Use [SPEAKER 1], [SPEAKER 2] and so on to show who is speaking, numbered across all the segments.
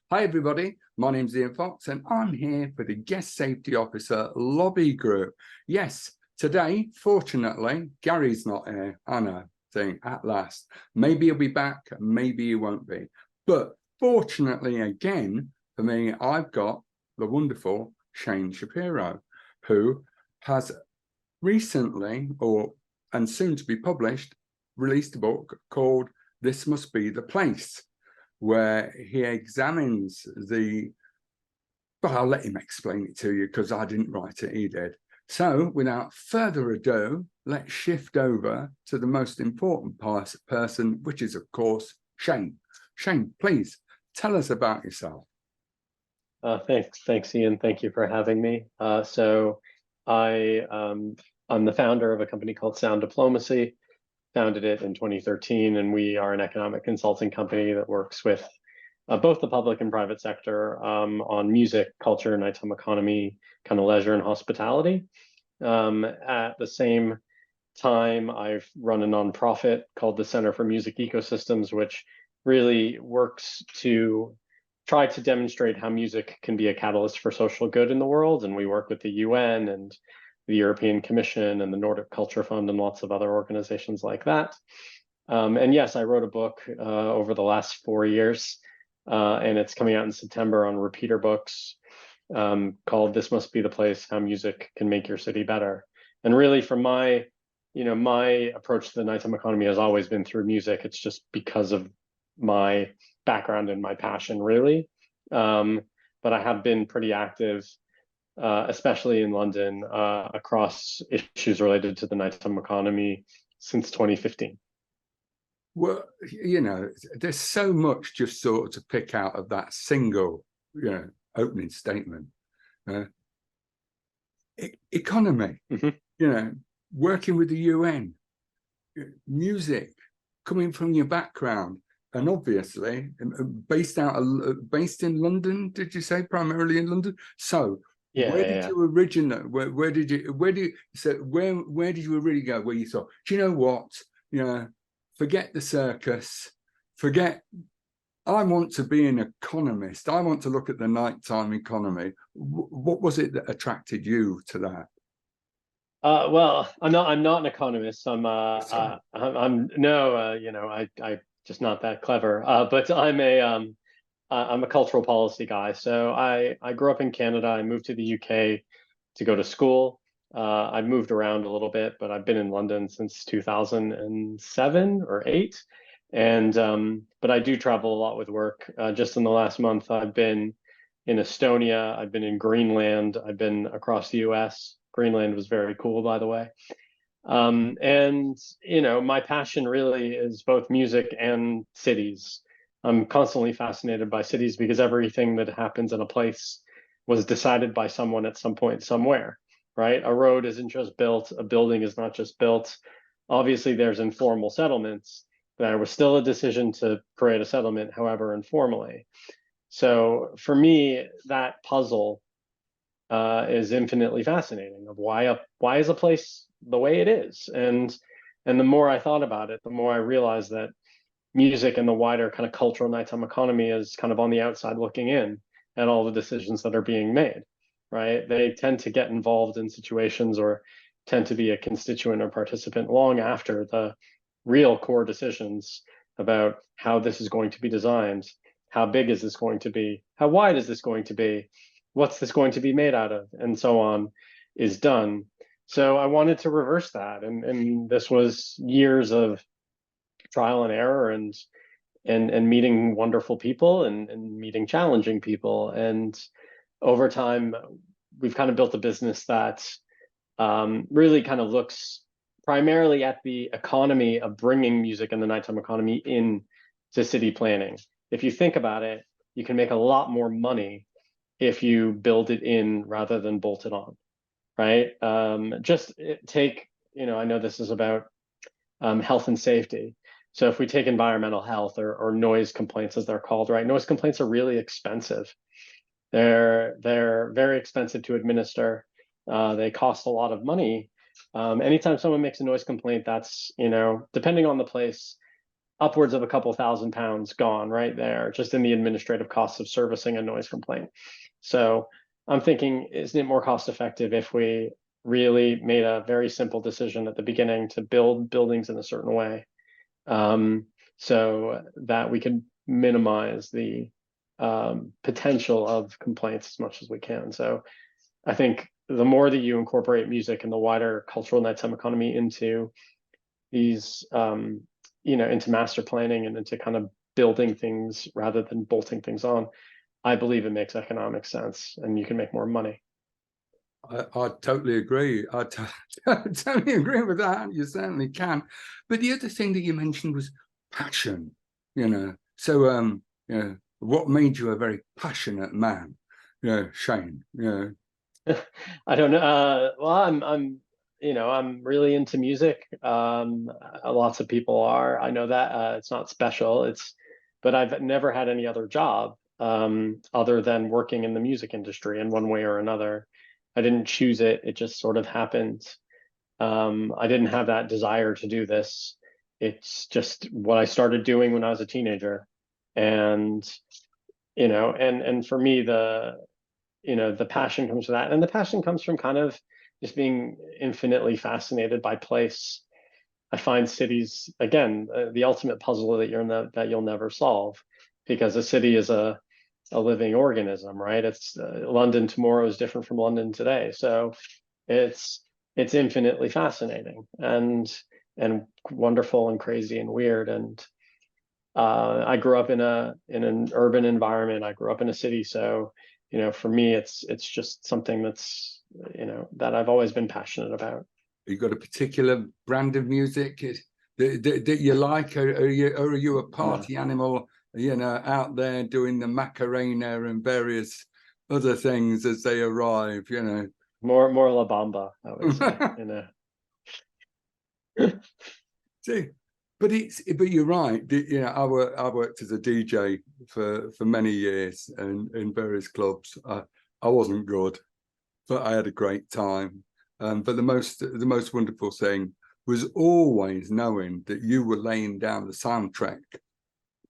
[SPEAKER 1] Hi everybody, my name's Ian Fox and I'm here for the Guest Safety Officer Lobby Group. Yes, today, fortunately, Gary's not here. I know, saying at last. Maybe he'll be back, maybe he won't be. But fortunately, again, for me, I've got the wonderful Shain Shapiro, who has recently, and soon to be published, released a book called This Must Be the Place, where he examines but I'll let him explain it to you because I didn't write it, he did. So without further ado, let's shift over to the most important person, which is, of course, Shain. Shain, please tell us about yourself.
[SPEAKER 2] Thanks, Ian. Thank you for having me. I'm the founder of a company called Sound Diplomacy. Founded it in 2013, and we are an economic consulting company that works with both the public and private sector on music, culture, nighttime economy, kind of leisure and hospitality. At the same time, I've run a nonprofit called the Center for Music Ecosystems, which really works to try to demonstrate how music can be a catalyst for social good in the world. And we work with the UN and the European Commission and the Nordic Culture Fund and lots of other organizations like that. And yes, I wrote a book over the last 4 years, and it's coming out in September on Repeater Books, called This Must Be the Place, How Music Can Make Your City Better. And really from my approach to the nighttime economy has always been through music. It's just because of my background and my passion, really. But I have been pretty active, especially in London, across issues related to the nighttime economy since 2015.
[SPEAKER 1] Well, there's so much just sort of to pick out of that single, opening statement. Economy, working with the UN, music, coming from your background, and obviously based in London. Did you say primarily in London? So where did you originate? Where did you really go? Where you thought, do you know what? Forget the circus. Forget. I want to be an economist. I want to look at the nighttime economy. What was it that attracted you to that?
[SPEAKER 2] Well, I'm not an economist. I'm just not that clever. But I'm a cultural policy guy. So I grew up in Canada. I moved to the UK to go to school. I've moved around a little bit, but I've been in London since 2007 or 8. But I do travel a lot with work. Just in the last month, I've been in Estonia. I've been in Greenland. I've been across the US. Greenland was very cool, by the way. My passion really is both music and cities. I'm constantly fascinated by cities because everything that happens in a place was decided by someone at some point somewhere, right? A road isn't just built, a building is not just built. Obviously, there's informal settlements. There was still a decision to create a settlement, however informally. So for me, that puzzle is infinitely fascinating of why is a place the way it is. And the more I thought about it, the more I realized that music and the wider kind of cultural nighttime economy is kind of on the outside looking in at all the decisions that are being made, right? They tend to get involved in situations or tend to be a constituent or participant long after the real core decisions about how this is going to be designed, how big is this going to be, how wide is this going to be, what's this going to be made out of, and so on, is done. So I wanted to reverse that, and this was years of trial and error and meeting wonderful people and meeting challenging people. And over time, we've kind of built a business that really kind of looks primarily at the economy of bringing music and the nighttime economy in to city planning. If you think about it, you can make a lot more money if you build it in rather than bolt it on, right? I know this is about health and safety. So if we take environmental health or noise complaints, as they're called, right? Noise complaints are really expensive. They're very expensive to administer. They cost a lot of money. Anytime someone makes a noise complaint, that's, depending on the place, upwards of a couple £1,000 gone right there, just in the administrative costs of servicing a noise complaint. So I'm thinking, isn't it more cost effective if we really made a very simple decision at the beginning to build buildings in a certain way, so that we can minimize the potential of complaints as much as we can. So I think the more that you incorporate music and the wider cultural nighttime economy into these, into master planning and into kind of building things rather than bolting things on, I believe it makes economic sense and you can make more money.
[SPEAKER 1] I totally agree. I totally agree with that. You certainly can. But the other thing that you mentioned was passion, So, what made you a very passionate man? Shain,
[SPEAKER 2] I don't know. Well, I'm really into music. Lots of people are. I know that. It's not special. But I've never had any other job other than working in the music industry in one way or another. I didn't choose it. It just sort of happened. I didn't have that desire to do this. It's just what I started doing when I was a teenager. And, and for me, the passion comes from that. And the passion comes from kind of just being infinitely fascinated by place. I find cities, again, the ultimate puzzle that you'll never solve, because a city is a living organism, right? It's London tomorrow is different from London today. So it's infinitely fascinating and wonderful and crazy and weird. And I grew up in an urban environment. I grew up in a city. So, for me, it's just something that's, that I've always been passionate about.
[SPEAKER 1] You got a particular brand of music that you like, or are you a party animal, out there doing the Macarena and various other things as they arrive,
[SPEAKER 2] More La Bamba, I would say,
[SPEAKER 1] See, but you're right. I worked as a DJ for many years and in various clubs. I wasn't good, but I had a great time. But the most wonderful thing was always knowing that you were laying down the soundtrack,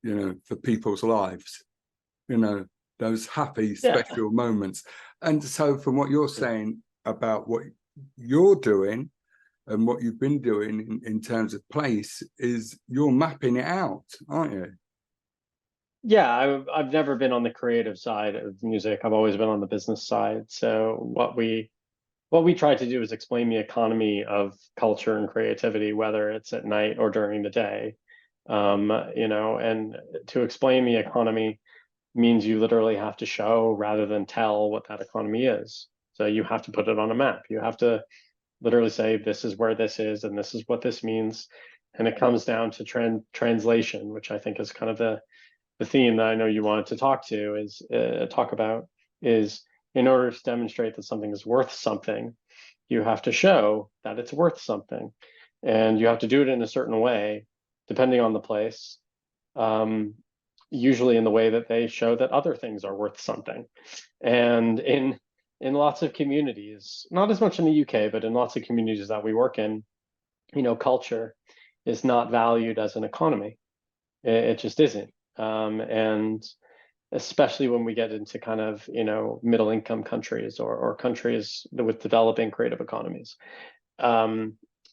[SPEAKER 1] for people's lives, those happy, special moments. And so from what you're saying about what you're doing and what you've been doing in terms of place, is you're mapping it out, aren't you?
[SPEAKER 2] Yeah, I've never been on the creative side of music. I've always been on the business side. So what we try to do is explain the economy of culture and creativity, whether it's at night or during the day. And to explain the economy means you literally have to show rather than tell what that economy is. So you have to put it on a map. You have to literally say, this is where this is, and this is what this means. And it comes down to translation, which I think is kind of the theme that I know you wanted to talk about is, in order to demonstrate that something is worth something, you have to show that it's worth something. And you have to do it in a certain way, depending on the place, usually in the way that they show that other things are worth something. And in lots of communities, not as much in the UK, but in lots of communities that we work in, culture is not valued as an economy. It just isn't. And especially when we get into kind of, middle income countries or countries with developing creative economies,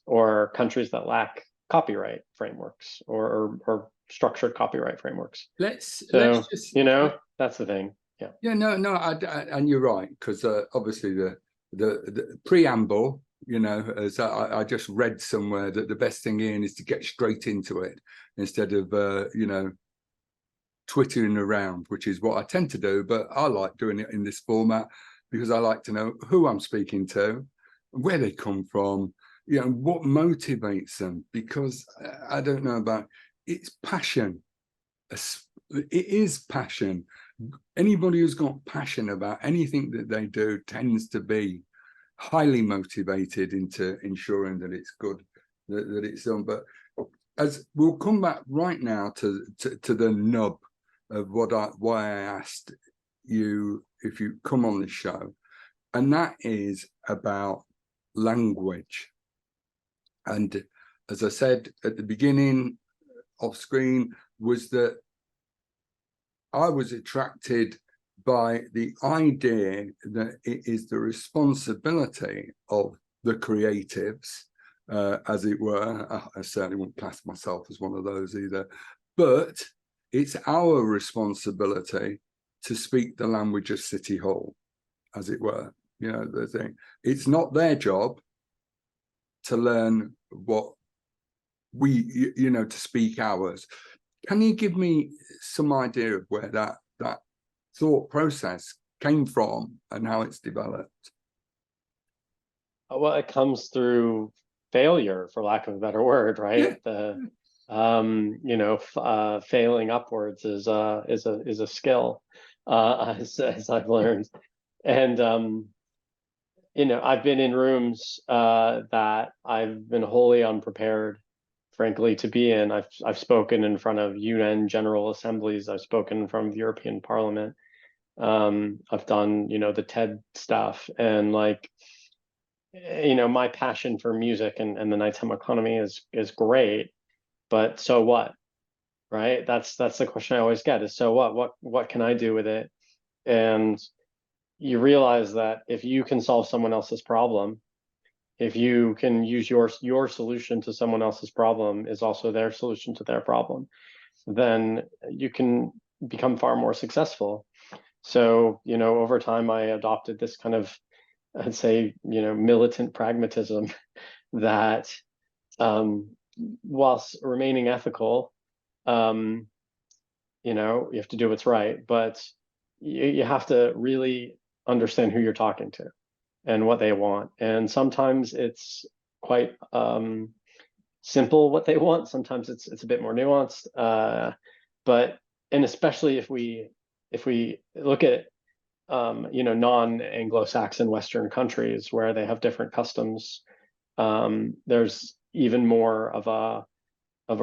[SPEAKER 2] or countries that lack copyright frameworks or structured copyright frameworks.
[SPEAKER 1] Let's just,
[SPEAKER 2] that's the thing.
[SPEAKER 1] Yeah, no, and you're right, because obviously the preamble, as I just read somewhere that the best thing, Ian, is to get straight into it instead of twittering around, which is what I tend to do. But I like doing it in this format because I like to know who I'm speaking to, where they come from, what motivates them. Because I don't know about it's passion. It is passion. Anybody who's got passion about anything that they do tends to be highly motivated into ensuring that it's good, that it's done. But as we'll come back right now to the nub of why I asked you if you come on the show, and that is about language. And as I said at the beginning off screen was that I was attracted by the idea that it is the responsibility of the creatives, as it were. I certainly wouldn't class myself as one of those either, but it's our responsibility to speak the language of City Hall, as it were. You know, the thing. It's not their job to learn what we, you know, to speak ours. Can you give me some idea of where that thought process came from and how it's developed?
[SPEAKER 2] Well, it comes through failure, for lack of a better word, right?
[SPEAKER 1] Yeah.
[SPEAKER 2] Failing upwards is a skill, as I've learned. And I've been in rooms that I've been wholly unprepared, frankly, to be in. I've spoken in front of UN General Assemblies. I've spoken in front of the European Parliament. I've done, the TED stuff, and my passion for music and the nighttime economy is great, but so what, right? That's the question I always get, is so what can I do with it? And you realize that if you can solve someone else's problem, if you can use your solution to someone else's problem is also their solution to their problem, then you can become far more successful. So, over time, I adopted this kind of, I'd say, militant pragmatism that, whilst remaining ethical, you have to do what's right, but you have to really understand who you're talking to and what they want. And sometimes it's quite simple what they want. Sometimes it's a bit more nuanced. And especially if we look at non-Anglo-Saxon Western countries where they have different customs, there's even more of a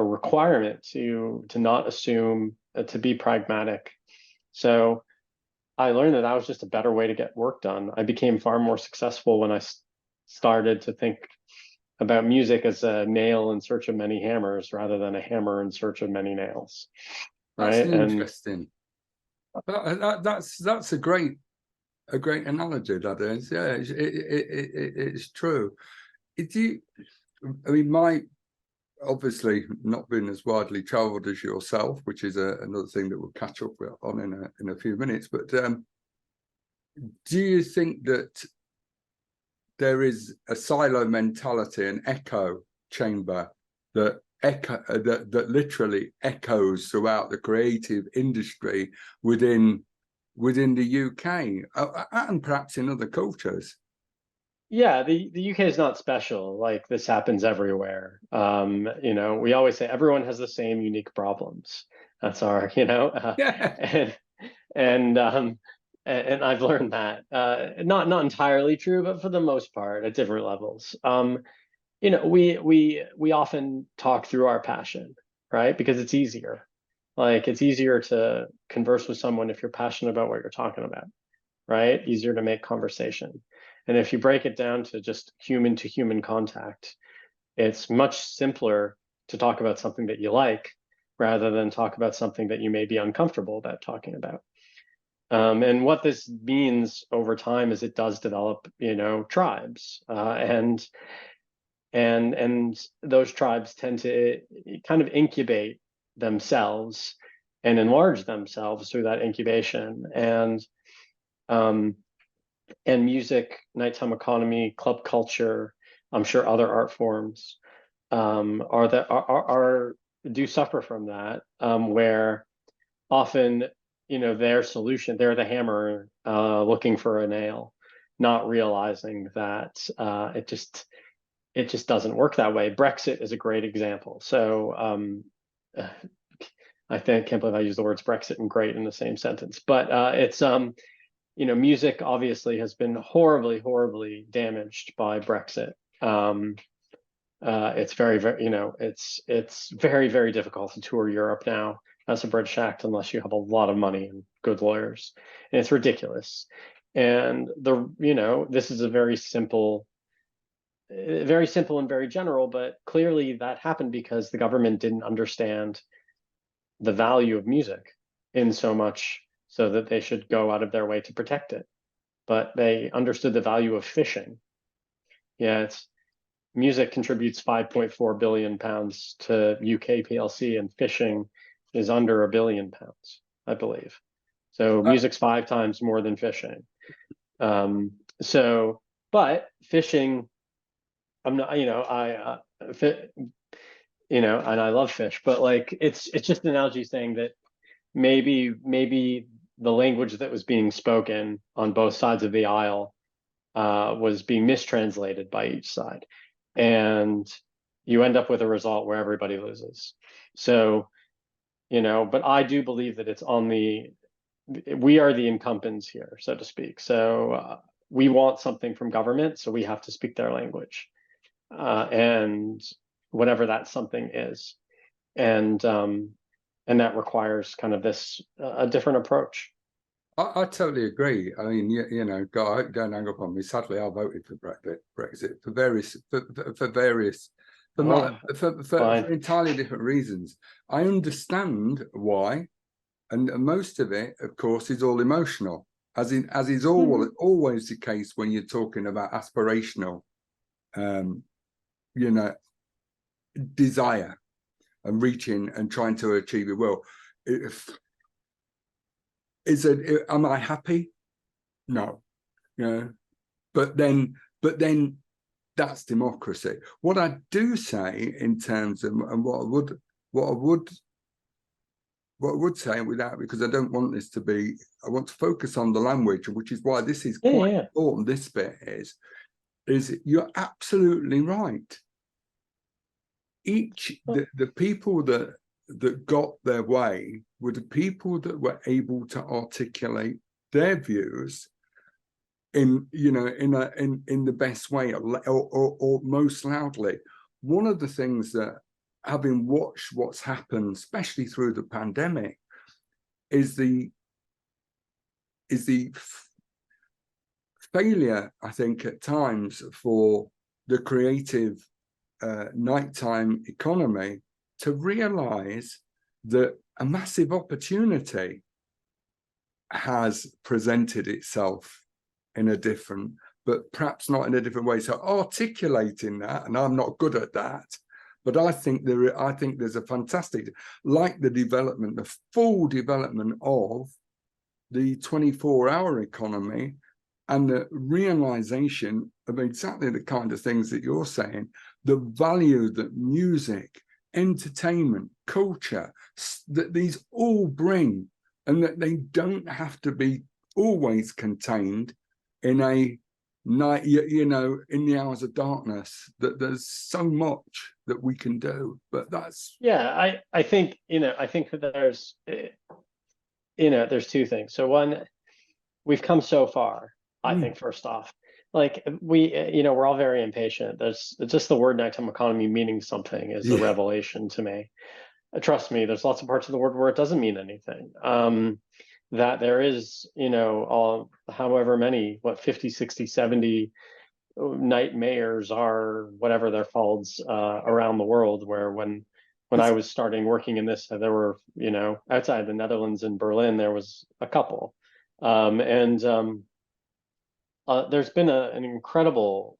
[SPEAKER 2] requirement to not assume, to be pragmatic. So I learned that was just a better way to get work done. I became far more successful when I started to think about music as a nail in search of many hammers rather than a hammer in search of many nails.
[SPEAKER 1] That's
[SPEAKER 2] right?
[SPEAKER 1] interesting. That's a great analogy. That is, yeah, it's true. Obviously not been as widely travelled as yourself, which is another thing that we'll catch up on in a few minutes. But do you think that there is a silo mentality, an echo chamber that literally echoes throughout the creative industry within the UK and perhaps in other cultures?
[SPEAKER 2] Yeah, the UK is not special. Like, this happens everywhere. We always say everyone has the same unique problems. That's our,
[SPEAKER 1] Yeah.
[SPEAKER 2] and I've learned that not entirely true, but for the most part at different levels. We often talk through our passion, right? Because it's easier. Like, it's easier to converse with someone if you're passionate about what you're talking about, right? Easier to make conversation. And if you break it down to just human to human contact, it's much simpler to talk about something that you like rather than talk about something that you may be uncomfortable about talking about. And what this means over time is it does develop, tribes, and those tribes tend to kind of incubate themselves and enlarge themselves through that incubation. And music, nighttime economy, club culture, I'm sure other art forms do suffer from that, where often, their solution, they're the hammer looking for a nail, not realizing that it just doesn't work that way. Brexit is a great example. So can't believe I use the words Brexit and great in the same sentence, but it's music obviously has been horribly, horribly damaged by Brexit. It's very, very, it's very, very difficult to tour Europe now as a British act unless you have a lot of money and good lawyers, and it's ridiculous. And this is a very simple and very general, but clearly that happened because the government didn't understand the value of music in so much so that they should go out of their way to protect it. But they understood the value of fishing. Yeah, music contributes 5.4 billion pounds to UK PLC, and fishing is under £1 billion, I believe. So music's 5 times more than fishing. But fishing, I'm not, and I love fish, but like it's just an analogy saying that maybe the language that was being spoken on both sides of the aisle was being mistranslated by each side, and you end up with a result where everybody loses. So, but I do believe that we are the incumbents here, so to speak. So we want something from government, so we have to speak their language, and whatever that something is, and that requires kind of a different approach.
[SPEAKER 1] I totally agree. I mean, don't hang up on me. Sadly, I voted for Brexit for entirely different reasons. I understand why, and most of it, of course, is all emotional, as is always the case when you're talking about aspirational, desire and reaching and trying to achieve it. Well, am I happy? No, but then that's democracy. What I do say in terms of, and what I would say without, because I don't want this to be, I want to focus on the language, which is why this is quite important. This bit is you're absolutely right. The people that got their way were the people that were able to articulate their views in the best way, or most loudly. One of the things that, having watched what's happened, especially through the pandemic, is the failure, I think, at times for the creative nighttime economy to realize that a massive opportunity has presented itself in a different, but perhaps not in a different way. So articulating that, and I'm not good at that, but I think there's a fantastic, like the full development of the 24-hour economy, and the realization of exactly the kind of things that you're saying, the value that music, entertainment, culture, that these all bring, and that they don't have to be always contained in a night, in the hours of darkness, that there's so much that we can do. But that's,
[SPEAKER 2] I think that there's two things. So one, we've come so far. I think, first off, like we're all very impatient. There's just the word nighttime economy meaning something is a revelation to me. Trust me, there's lots of parts of the word where it doesn't mean anything. That there is, however many, 50, 60, 70 night mayors are, whatever they're called, around the world, where when I was starting working in this, there were, outside the Netherlands in Berlin, there was a couple. There's been an incredible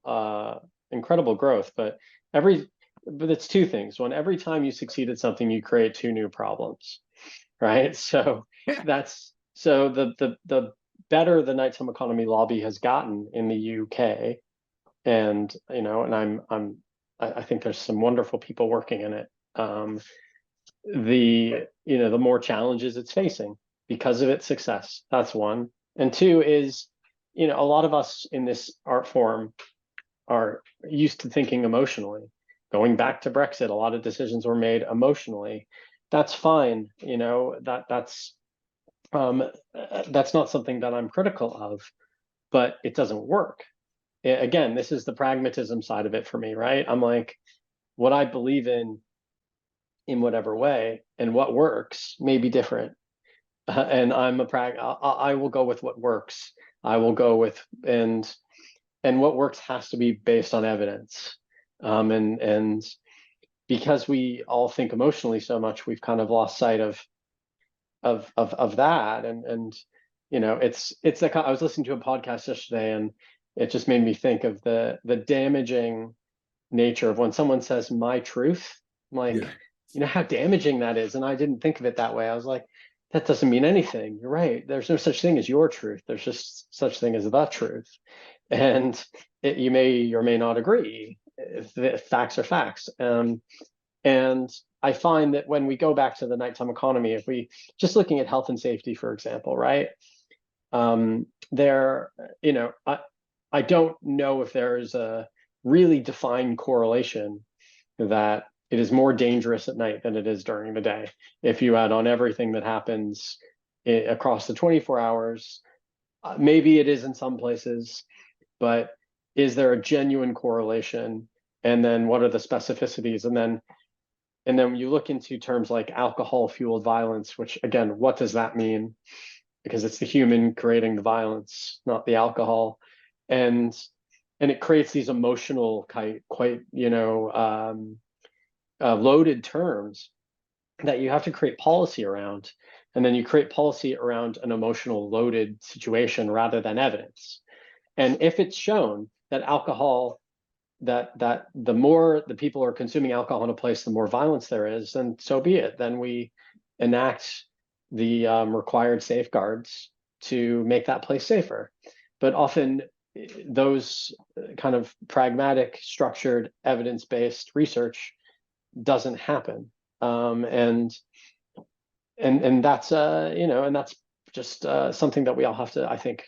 [SPEAKER 2] growth, but it's two things. One, every time you succeed at something, you create two new problems, right? So the better the nighttime economy lobby has gotten in the UK, and I think there's some wonderful people working in it. The more challenges it's facing because of its success. That's one. And two is, a lot of us in this art form are used to thinking emotionally. Going back to Brexit, a lot of decisions were made emotionally. That's fine. That's not something that I'm critical of, but it doesn't work. Again, this is the pragmatism side of it for me, right? I'm like, what I believe in whatever way, and what works may be different. And I will go with what works. I will go with, and what works has to be based on evidence. And because we all think emotionally so much, we've kind of lost sight of of that. And you know, it's like, I was listening to a podcast yesterday, and it just made me think of the damaging nature of when someone says my truth. I'm like,
[SPEAKER 1] Yeah.
[SPEAKER 2] you know how damaging that is. And I didn't think of it that way. I was like, that doesn't mean anything. You're right. There's no such thing as your truth. There's just such thing as the truth. And you may or may not agree. If facts are facts. And I find that when we go back to the nighttime economy, if we just looking at health and safety, for example, right? There, you know, I don't know if there is a really defined correlation that it is more dangerous at night than it is during the day. If you add on everything that happens across the 24 hours, maybe it is in some places, but is there a genuine correlation? And then what are the specificities? And then when you look into terms like alcohol fueled violence, which again, what does that mean? Because it's the human creating the violence, not the alcohol. And it creates these emotional quite you know, loaded terms that you have to create policy around. And then you create policy around an emotional loaded situation rather than evidence. And if it's shown that alcohol, that the more the people are consuming alcohol in a place, the more violence there is, then so be it. Then we enact the required safeguards to make that place safer. But often those kind of pragmatic, structured, evidence-based research doesn't happen. And that's you know, and that's just something that we all have to, I think,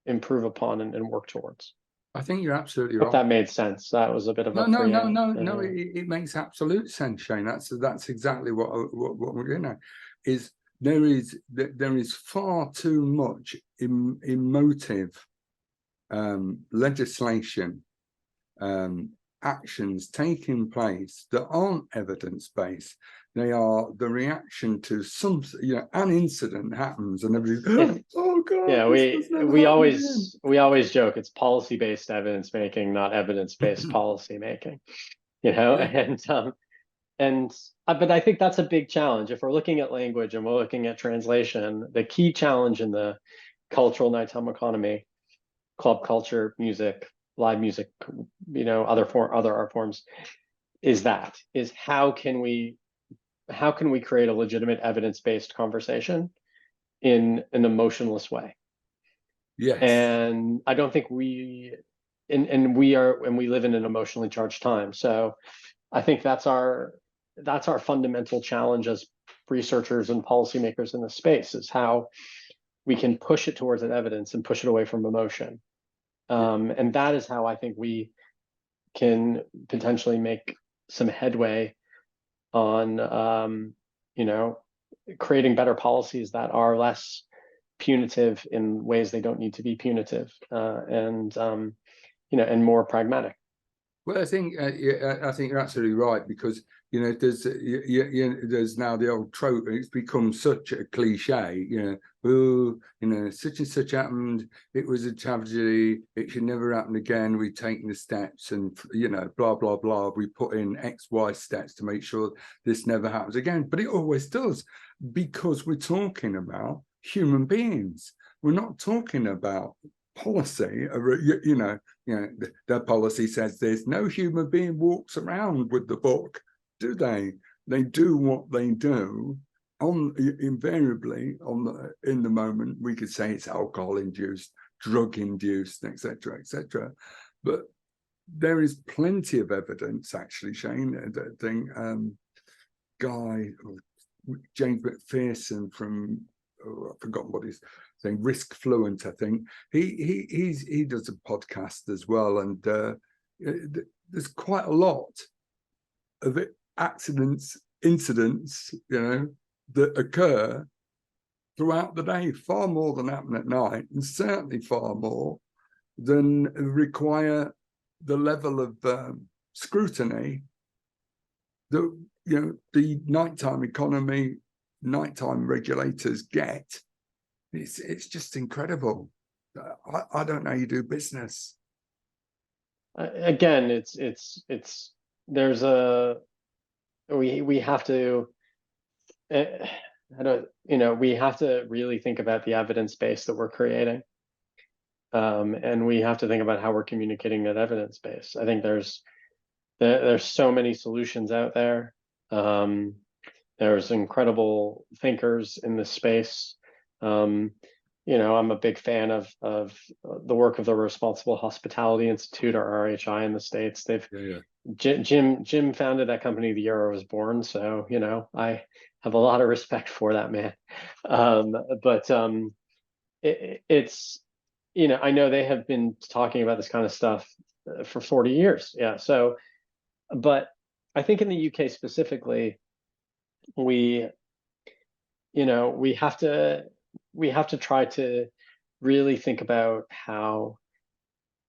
[SPEAKER 2] improve upon and work towards.
[SPEAKER 1] I think you're absolutely
[SPEAKER 2] Hope
[SPEAKER 1] right.
[SPEAKER 2] that made sense. That was a bit of a
[SPEAKER 1] No. It makes absolute sense, Shane. That's exactly what we're you know is there is far too much emotive legislation, actions taking place that aren't evidence-based. They are the reaction to some, you know, an incident happens and everybody, oh God,
[SPEAKER 2] yeah,
[SPEAKER 1] we
[SPEAKER 2] always joke it's policy-based evidence making, not evidence-based policy making, you know.
[SPEAKER 1] Yeah.
[SPEAKER 2] And but I think that's a big challenge. If we're looking at language and we're looking at translation, the key challenge in the cultural nighttime economy, club culture, music, live music, you know, other art forms, is how can we create a legitimate evidence-based conversation in an emotionless way?
[SPEAKER 1] Yes.
[SPEAKER 2] And I don't think we live in an emotionally charged time. So I think that's our fundamental challenge as researchers and policymakers in this space, is how we can push it towards an evidence and push it away from emotion. And that is how I think we can potentially make some headway on, you know, creating better policies that are less punitive in ways they don't need to be punitive, and you know, and more pragmatic.
[SPEAKER 1] Well, I think you're absolutely right, because you know there's now the old trope, and it's become such a cliche. You know, oh, you know, such and such happened. It was a tragedy. It should never happen again. We've taken the steps, and you know, blah blah blah. We put in X, Y steps to make sure this never happens again. But it always does, because we're talking about human beings. We're not talking about policy. You know, their policy says this. No human being walks around with the book, do they? They do what they do. Invariably in the moment, we could say it's alcohol induced, drug induced, etc., etc. But there is plenty of evidence, actually, Shane. That thing, James McPherson from, I've forgotten what he's saying, Risk Fluent, I think. He does a podcast as well, and there's quite a lot of incidents, you know, that occur throughout the day, far more than happen at night, and certainly far more than require the level of scrutiny that, you know, the nighttime economy, nighttime regulators get. It's just incredible. I don't know how you do business.
[SPEAKER 2] Again, there's we have to, we have to really think about the evidence base that we're creating. And we have to think about how we're communicating that evidence base. I think there's so many solutions out there. There's incredible thinkers in this space. I'm a big fan of the work of the Responsible Hospitality Institute, or RHI, in the States. Jim founded that company the year I was born, so I have a lot of respect for that man. It's I know they have been talking about this kind of stuff for 40 years. Yeah. So, but I think in the UK specifically, we have to try to really think about how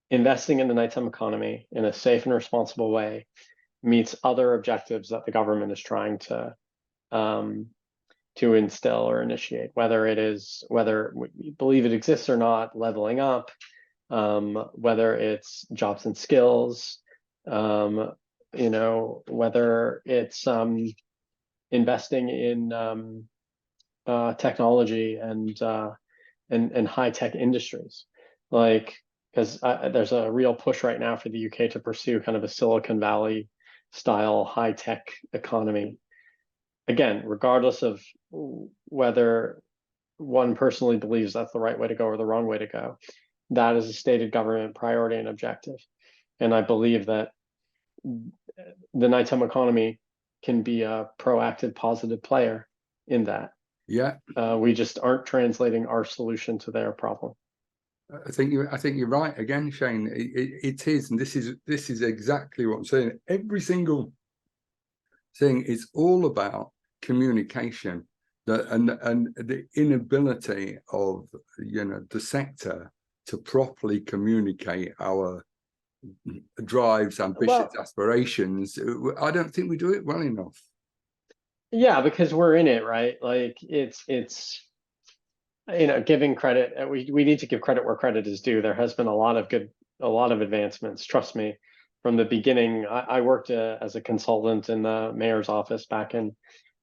[SPEAKER 2] investing in the nighttime economy in a safe and responsible way meets other objectives that the government is trying to instill or initiate, whether we believe it exists or not, leveling up, whether it's jobs and skills, whether it's investing in technology and high-tech industries, because there's a real push right now for the UK to pursue kind of a Silicon Valley style high-tech economy. Again, regardless of whether one personally believes that's the right way to go or the wrong way to go, that is a stated government priority and objective. And I believe that the nighttime economy can be a proactive, positive player in that.
[SPEAKER 1] Yeah.
[SPEAKER 2] We just aren't translating our solution to their problem.
[SPEAKER 1] I think you're right again, Shane. It is, and this is exactly what I'm saying. Every single thing is all about communication, and the inability of the sector to properly communicate our drives, ambitions, aspirations. I don't think we do it well enough. Yeah,
[SPEAKER 2] because we're in it, right? Like it's giving credit. We need to give credit where credit is due. There has been a lot of advancements. Trust me, from the beginning. I worked as a consultant in the mayor's office back in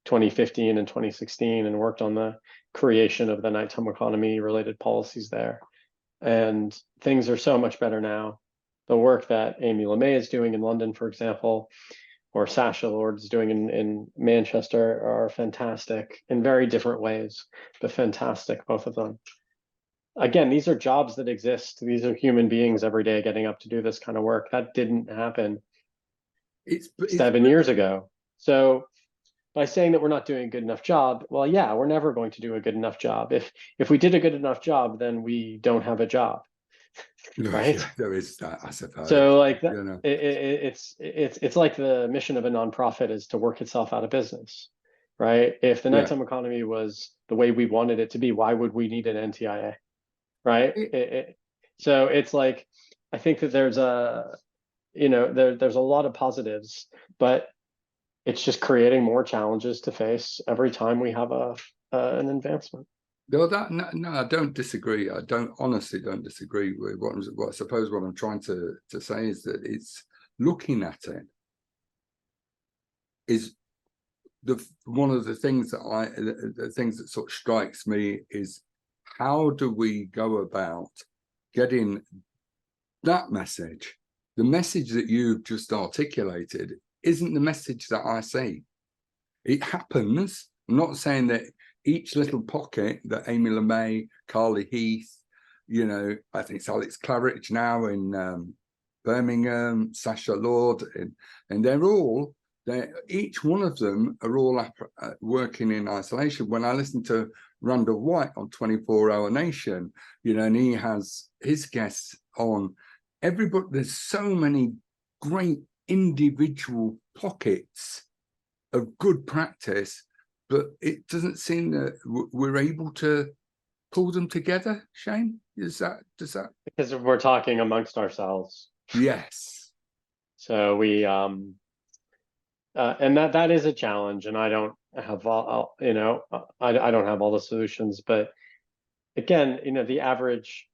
[SPEAKER 2] 2015 and 2016, and worked on the creation of the nighttime economy related policies there. And things are so much better now. The work that Amy LeMay is doing in London, for example, or Sasha Lord is doing in Manchester, are fantastic in very different ways, but fantastic, both of them. Again, these are jobs that exist. These are human beings every day getting up to do this kind of work. That didn't happen 7 years ago. So by saying that we're not doing a good enough job, well, yeah, we're never going to do a good enough job. If we did a good enough job, then we don't have a job. Right?
[SPEAKER 1] Yeah, there is that, I suppose.
[SPEAKER 2] So it's like the mission of a nonprofit is to work itself out of business, right? If the nighttime economy was the way we wanted it to be, why would we need an NTIA, right? So it's like, I think that there's a lot of positives, but it's just creating more challenges to face every time we have an advancement.
[SPEAKER 1] No, I don't disagree. I honestly don't disagree with what I suppose what I'm trying to say is that it's looking at it is one of the things that sort of strikes me is, how do we go about getting that message? The message that you've just articulated isn't the message that I see. It happens. I'm not saying that each little pocket that Amy LeMay, Carly Heath, I think it's Alex Claridge now in Birmingham, Sasha Lord, and each one of them are all working in isolation. When I listen to Randall White on 24-Hour Nation, and he has his guests on, everybody, there's so many great individual pockets of good practice, but it doesn't seem that we're able to pull them together. Shane, does that?
[SPEAKER 2] Because we're talking amongst ourselves.
[SPEAKER 1] Yes.
[SPEAKER 2] So we and that is a challenge, and I don't have all I don't have all the solutions, but again, the average,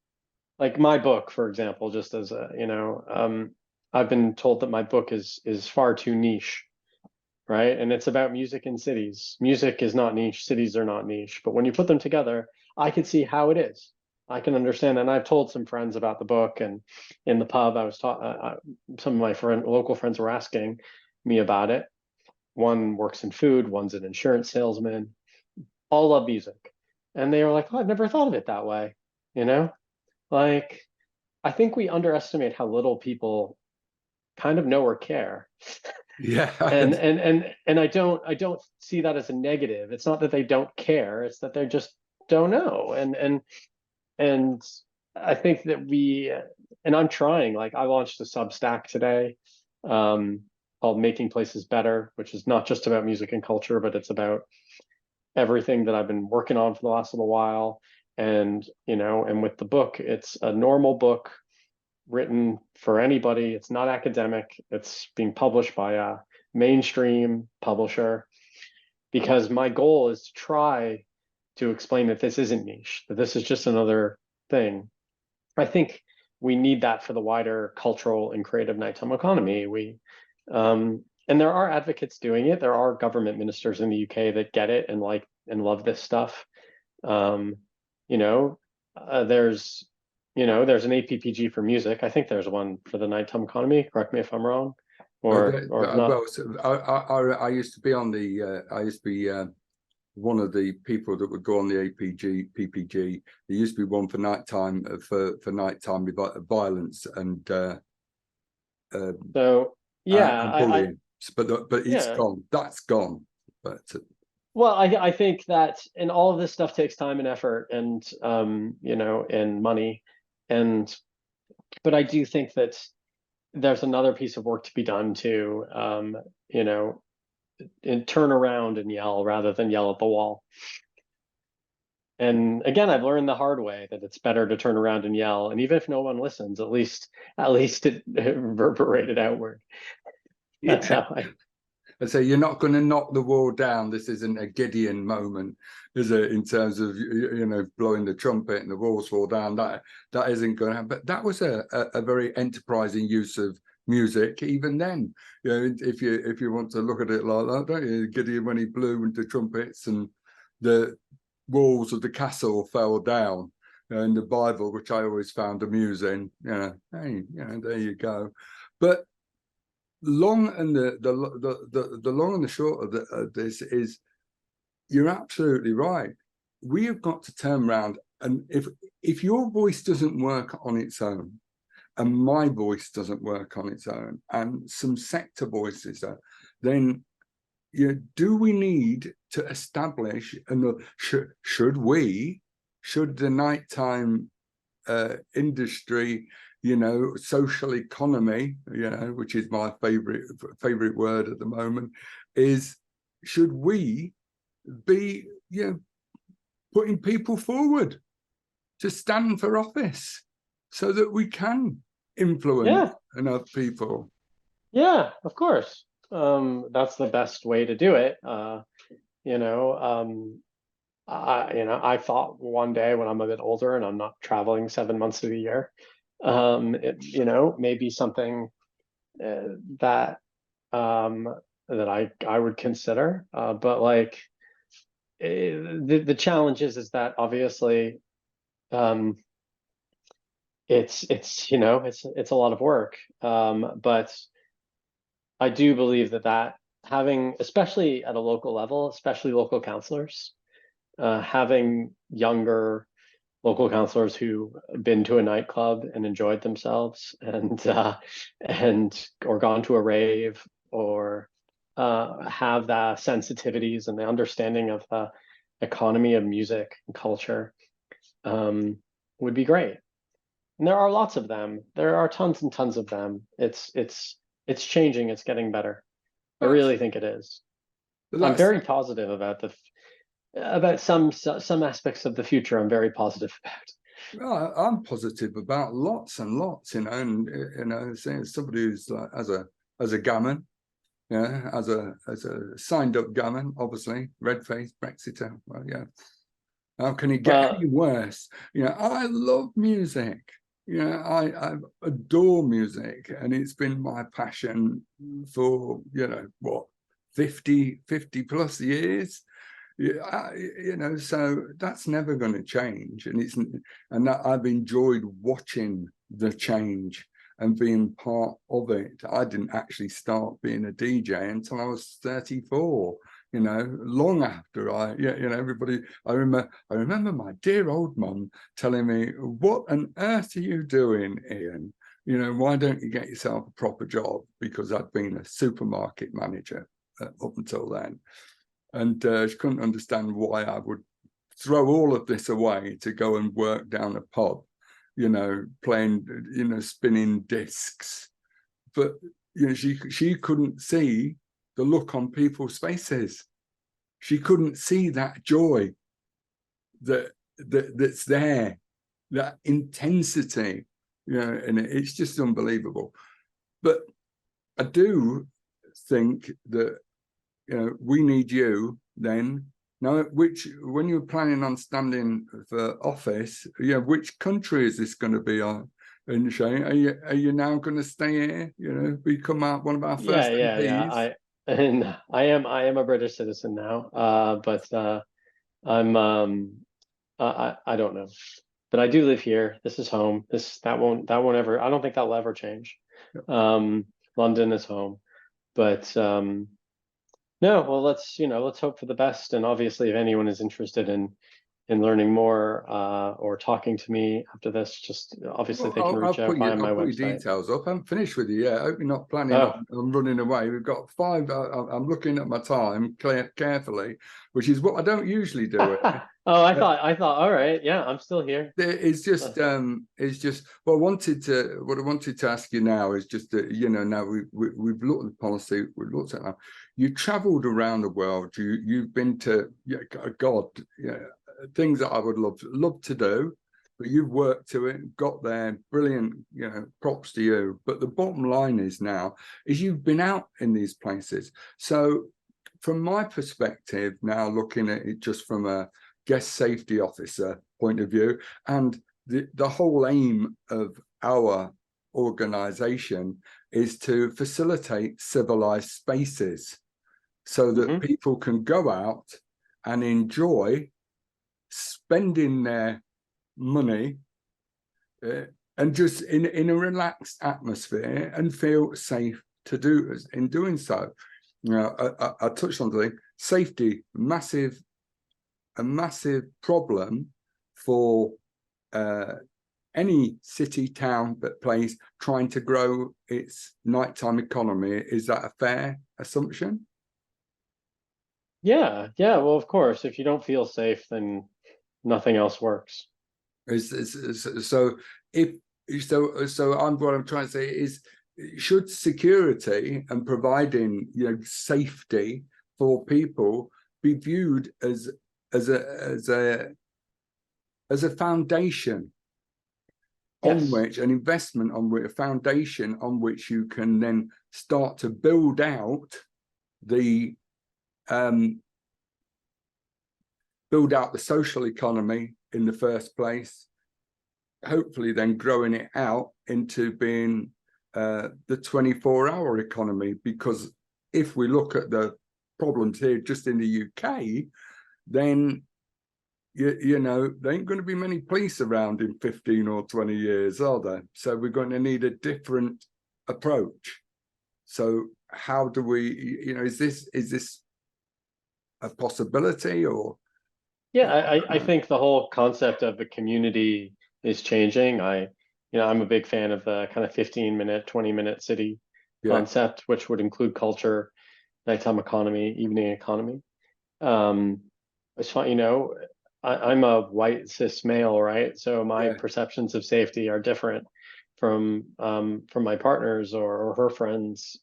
[SPEAKER 2] like my book, for example, just as a I've been told that my book is far too niche. right? And it's about music in cities. Music is not niche, cities are not niche. But when you put them together, I can see how it is. I can understand. And I've told some friends about the book, and in the pub, I was taught, some of my local friends were asking me about it. One works in food, one's an insurance salesman, all love music. And they were like, oh, I've never thought of it that way. You know, like, I think we underestimate how little people kind of know or care.
[SPEAKER 1] Yeah.
[SPEAKER 2] And I don't see that as a negative. It's not that they don't care, it's that they just don't know. And I think that and I'm trying, like, I launched a Substack today, called Making Places Better, which is not just about music and culture, but it's about everything that I've been working on for the last little while. And, and with the book, it's a normal book written for anybody. It's not academic. It's being published by a mainstream publisher, because my goal is to try to explain that this isn't niche, that this is just another thing. I think we need that for the wider cultural and creative nighttime economy. And there are advocates doing it. There are government ministers in the UK that get it and like and love this stuff. There's there's an APPG for music. I think there's one for the nighttime economy. Correct me if I'm wrong, or if not.
[SPEAKER 1] Well, so I used to be on the. I used to be one of the people that would go on the PPG. There used to be one for nighttime for nighttime violence and
[SPEAKER 2] So yeah,
[SPEAKER 1] and bullying. But it's
[SPEAKER 2] yeah.
[SPEAKER 1] gone. That's gone. But
[SPEAKER 2] Well, I think that, and all of this stuff takes time and effort and and money, but I do think that there's another piece of work to be done to and turn around and yell rather than yell at the wall. And again, I've learned the hard way that it's better to turn around and yell, and even if no one listens, at least it reverberated outward. That's how
[SPEAKER 1] I say, you're not going to knock the wall down. This isn't a Gideon moment, is it? In terms of blowing the trumpet and the walls fall down. That isn't going to happen. But that was a very enterprising use of music. Even then, if you want to look at it like that, don't you? Gideon, when he blew the trumpets and the walls of the castle fell down. In the Bible, which I always found amusing. Hey, there you go. But long and the long and the short of this is, you're absolutely right. We have got to turn around, and if your voice doesn't work on its own, and my voice doesn't work on its own, and some sector voices then do we need to establish, and should the nighttime industry, social economy, which is my favorite word at the moment, should we be putting people forward to stand for office so that we can influence enough people?
[SPEAKER 2] Yeah, of course. That's the best way to do it. I thought one day when I'm a bit older and I'm not traveling 7 months of the year, maybe something that I would consider. But like, the challenge is that obviously, it's a lot of work. But I do believe that having, especially at a local level, especially local councillors, having younger local councillors who been to a nightclub and enjoyed themselves and or gone to a rave, or have the sensitivities and the understanding of the economy of music and culture, would be great. And there are lots of them. There are tons and tons of them. It's changing. It's getting better. I really think it is. I'm very positive about some aspects of the future. I'm very positive about.
[SPEAKER 1] Well, I'm positive about lots and lots, and somebody who's like, as a gammon, as a signed up gammon, obviously, red-faced Brexiter. Well, yeah. How can it get any worse? I love music. I adore music, and it's been my passion for 50 plus years. So that's never going to change, and that I've enjoyed watching the change and being part of it. I didn't actually start being a DJ until I was 34. Long after everybody. I remember my dear old mum telling me, "What on earth are you doing, Ian? Why don't you get yourself a proper job?" Because I'd been a supermarket manager up until then. And she couldn't understand why I would throw all of this away to go and work down a pub, playing, spinning discs. But, she couldn't see the look on people's faces. She couldn't see that joy that's there, that intensity, and it's just unbelievable. But I do think that we need you then. Now, when you're planning on standing for office, which country is this going to be on? And Shain, are you now going to stay here? Become one of our first MPs?
[SPEAKER 2] I am a British citizen now. But I'm I don't know. But I do live here. This is home. That won't ever. I don't think that'll ever change. London is home. But no, well, let's hope for the best. And obviously, if anyone is interested in learning more or talking to me after this, just obviously they can reach out via my website. I'll put your
[SPEAKER 1] details up. I'm finished with you yet. I hope you're not planning on running away. We've got 5. I'm looking at my time carefully, which is what I don't usually do.
[SPEAKER 2] I thought. All right, yeah, I'm still here.
[SPEAKER 1] It's just what I wanted to ask you now is just that now we've looked at the policy, we've looked at that. You travelled around the world. You've been to things that I would love to do, but you've worked to it, got there, brilliant. Props to you. But the bottom line is you've been out in these places. So from my perspective now, looking at it just from a guest safety officer point of view, and the whole aim of our organization is to facilitate civilized spaces so that people can go out and enjoy spending their money and just in a relaxed atmosphere and feel safe to do in doing so. I touched on the safety, a massive problem for any city, town, but place trying to grow its nighttime economy. Is that a fair assumption?
[SPEAKER 2] Yeah. Well, of course, if you don't feel safe, then nothing else works.
[SPEAKER 1] So what I'm trying to say is, should security and providing safety for people be viewed as a foundation on which an investment on which a foundation on which you can then start to build out the social economy in the first place, hopefully then growing it out into being the 24-hour economy? Because if we look at the problems here just in the UK, then there ain't going to be many police around in 15 or 20 years, are there? So we're going to need a different approach. So how do we, is this a possibility? Or
[SPEAKER 2] I think the whole concept of the community is changing. I'm a big fan of the kind of 15-minute, 20-minute city concept, which would include culture, nighttime economy, evening economy. It's fun, I'm a white cis male, right? So my perceptions of safety are different from my partner's or her friends.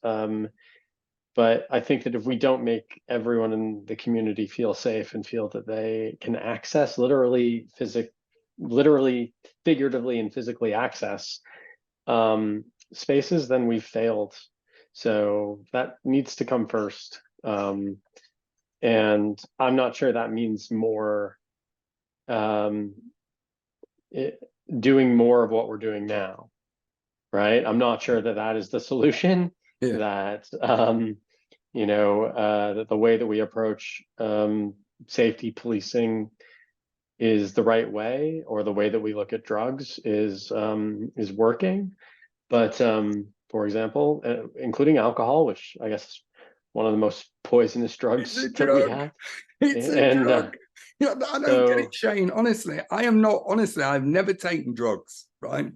[SPEAKER 2] But I think that if we don't make everyone in the community feel safe and feel that they can access literally, figuratively, and physically access spaces, then we've failed. So that needs to come first. And I'm not sure that means more, doing more of what we're doing now, right? I'm not sure that is the solution. That that the way that we approach safety policing is the right way, or the way that we look at drugs is working. But for example, including alcohol, which I guess is one of the most poisonous drugs
[SPEAKER 1] It's a
[SPEAKER 2] that we
[SPEAKER 1] drug.
[SPEAKER 2] have.
[SPEAKER 1] It's a
[SPEAKER 2] And
[SPEAKER 1] drug. I don't get it, Shane. Honestly, I've never taken drugs, right?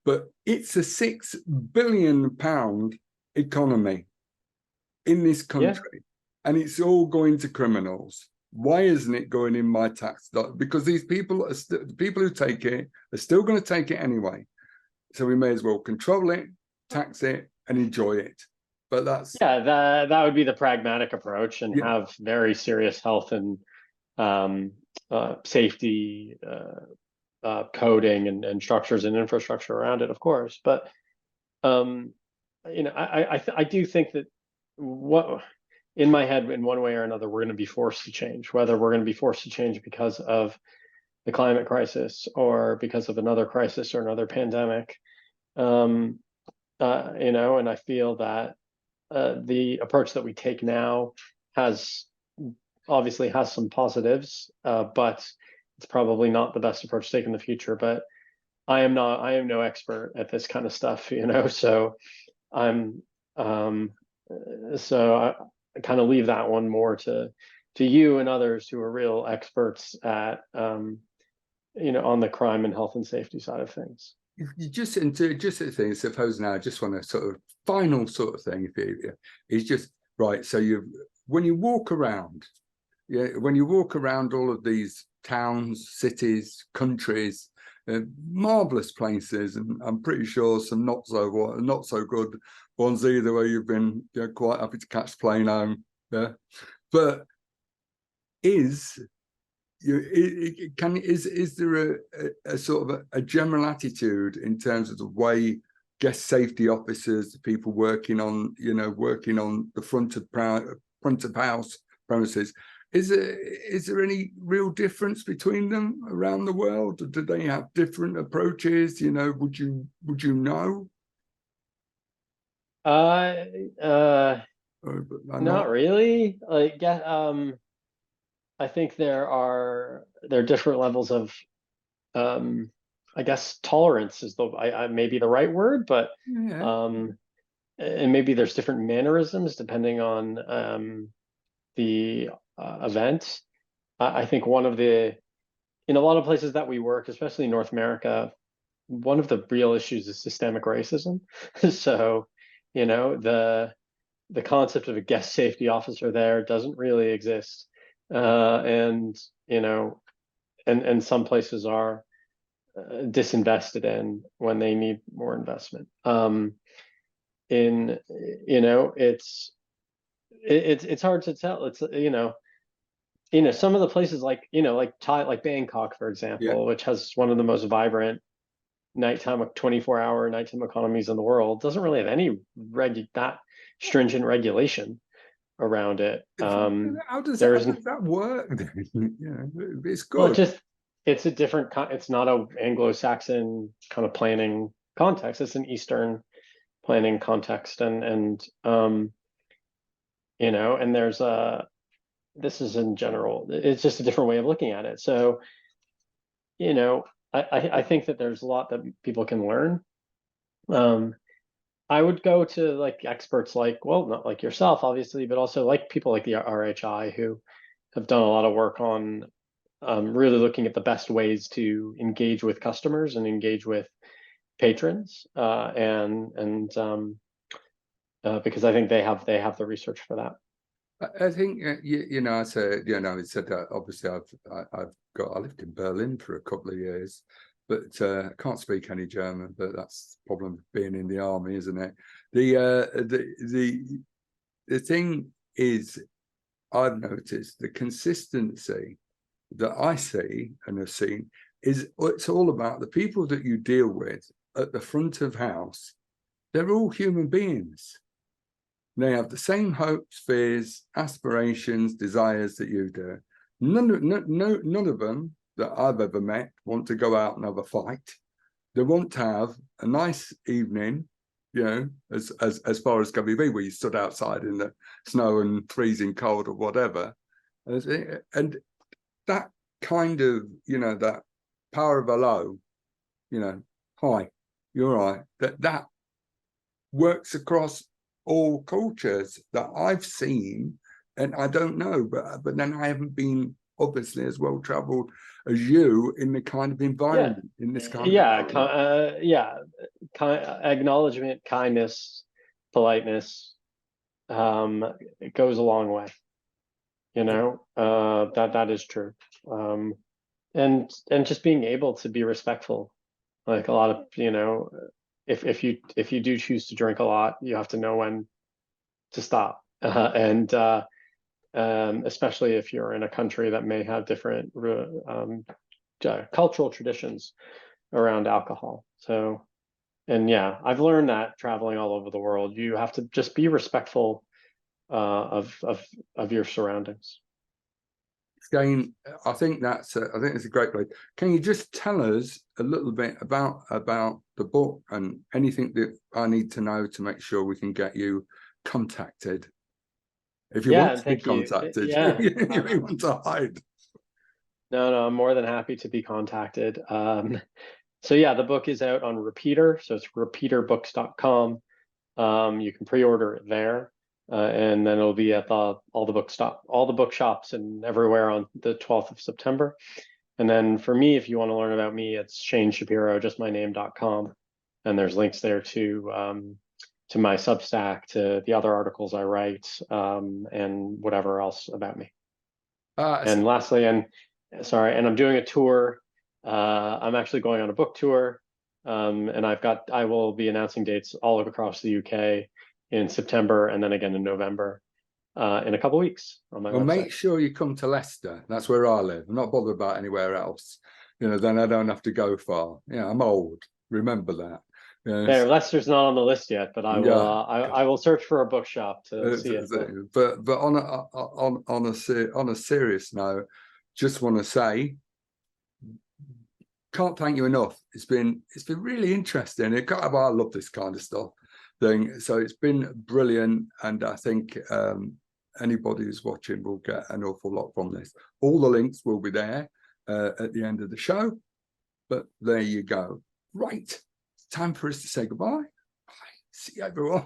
[SPEAKER 1] But it's a £6 billion economy in this country, and it's all going to criminals. Why isn't it going in my tax? Because these people are the people who take it are still going to take it anyway. So we may as well control it, tax it, and enjoy it. But that's
[SPEAKER 2] that would be the pragmatic approach, and have very serious health and safety coding and structures and infrastructure around it, of course. But I do think that in my head, in one way or another, we're going to be forced to change. Whether we're going to be forced to change because of the climate crisis, or because of another crisis or another pandemic, and I feel that the approach that we take now obviously has some positives, but it's probably not the best approach to take in the future. But I am no expert at this kind of stuff, so I kind of leave that one more to you and others who are real experts at on the crime and health and safety side of things.
[SPEAKER 1] You just a thing. Suppose now, I just want a sort of final sort of thing. It's just right. So when you walk around all of these towns, cities, countries, marvelous places, and I'm pretty sure some not so good ones either, where you've been quite happy to catch the plane home. Yeah, but is there a sort of a general attitude in terms of the way guest safety officers, the people working on the front of house premises, is there any real difference between them around the world? Or do they have different approaches? Would you know?
[SPEAKER 2] Not really. I think there are different levels of I guess tolerance is maybe the right word, but and maybe there's different mannerisms depending on the event. I think in a lot of places that we work, especially in North America, one of the real issues is systemic racism. So, the concept of a guest safety officer there doesn't really exist. And some places are disinvested in when they need more investment. It's hard to tell. It's some of the places like Bangkok, for example, which has one of the most vibrant 24-hour nighttime economies in the world, doesn't really have any that stringent regulation around it.
[SPEAKER 1] How does that work? It's good.
[SPEAKER 2] Well, it's a different. It's not a Anglo-Saxon kind of planning context. It's an Eastern planning context, and there's this is in general. It's just a different way of looking at it. So, I think that there's a lot that people can learn. I would go to experts not like yourself, obviously, but also people like the RHI, who have done a lot of work on really looking at the best ways to engage with customers and engage with patrons, because I think they have the research for that.
[SPEAKER 1] I think I said that obviously I lived in Berlin for a couple of years, but I can't speak any German. But that's the problem of being in the army, isn't it? The thing is, I've noticed the consistency that I see and have seen is it's all about the people that you deal with at the front of house. They're all human beings. They have the same hopes, fears, aspirations, desires that you do. None of them that I've ever met want to go out and have a fight. They want to have a nice evening, you know, as far as can be, where you stood outside in the snow and freezing cold or whatever. And that kind of, you know, that power of hello, you know, hi, you're right, that works across all cultures that I've seen. And I don't know, but then I haven't been obviously as well traveled as you in the kind of environment, in this kind of environment.
[SPEAKER 2] Acknowledgement, kindness, politeness, it goes a long way. You know, that is true. And just being able to be respectful. Like a lot of, you know, if you do choose to drink a lot, you have to know when to stop. Especially if you're in a country that may have different cultural traditions around alcohol. So, and yeah, I've learned that traveling all over the world, you have to just be respectful of your surroundings.
[SPEAKER 1] Shain, I think it's a great place. Can you just tell us a little bit about the book and anything that I need to know to make sure we can get you contacted? If you want to be contacted, you want to hide.
[SPEAKER 2] No, I'm more than happy to be contacted. So yeah, the book is out on Repeater, so it's repeaterbooks.com. You can pre-order it there. And then it'll be at all the bookshops and everywhere on the 12th of September. And then for me, if you want to learn about me, it's Shain Shapiro, just my name.com. And there's links there to my Substack, to the other articles I write, and whatever else about me. And lastly, and I'm doing a tour. I'm actually going on a book tour. And I will be announcing dates all across the UK in September, and then again in November, in a couple of weeks on my website.
[SPEAKER 1] Make sure you come to Leicester. That's where I live. I'm not bothered about anywhere else. You know, then I don't have to go far. Yeah, I'm old. Remember that. Yes.
[SPEAKER 2] There, Leicester's not on the list yet, but I will. I will search for a bookshop to see it.
[SPEAKER 1] But on a serious note, just want to say, can't thank you enough. It's been really interesting. I love this kind of stuff. So it's been brilliant, and I think anybody who's watching will get an awful lot from this. All the links will be there at the end of the show, but there you go. Right, time for us to say goodbye. Bye. See you, everyone.